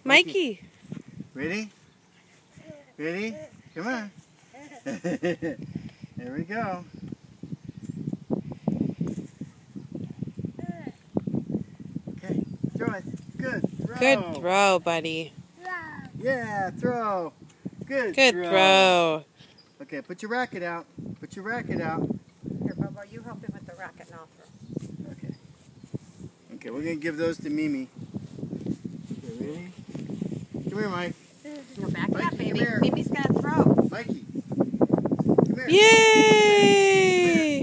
Mikey. Ready? Ready? Come on. There we go. Okay, throw it. Good throw. Good throw, buddy. Yeah, throw. Good throw. Okay, put your racket out. Put your racket out. Here, Bobo, you help him with the racket and I'll throw. Okay. Okay, we're going to give those to Mimi. Okay, ready? Come here, Mike. No, back Mikey, up, baby. come here. Mimi's going to throw. Mikey. Come here. Yay!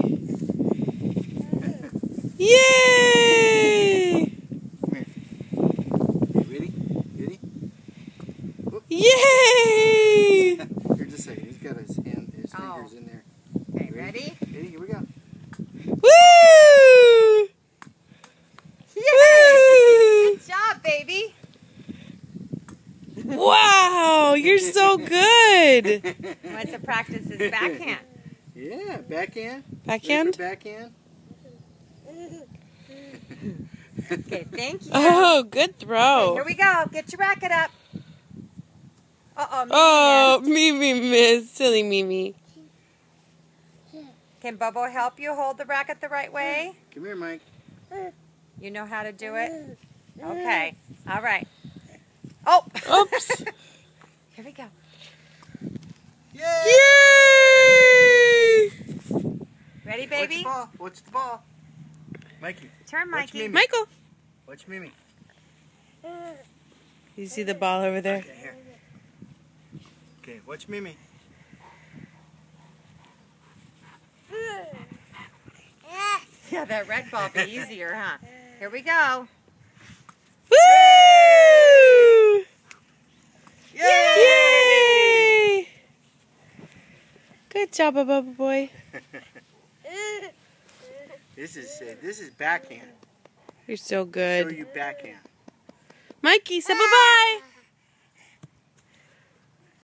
Yay! Come here. Okay, ready? Ready? Whoop. Yay! Here, just a second. He's got his fingers in there. Okay, ready? Ready? Here we go. Woo! Woo! Good job, baby. Wow, you're so good. Wants to practice his backhand. Yeah, backhand. Backhand? Backhand. Okay, thank you. Oh, good Okay, throw. here we go. Get your racket up. Uh-oh, Mimi Oh, missed. Mimi missed. Silly Mimi. Can Bobo help you hold the racket the right way? Come here, Mike. You know how to do it? Okay. All right. Oh! Oops. Here we go. Yay! Yay! Ready, baby? Watch the ball. Watch the ball. Mikey. Turn, Watch Mikey. Mimi. Michael. Watch Mimi. You see the ball over there? Okay, here. Okay, watch Mimi. Yeah, that red ball be easier, huh? Here we go. Woo! Yay! Yay! Good job, Bubba boy. This is backhand. You're so Show good. you backhand. Mikey, say bye-bye.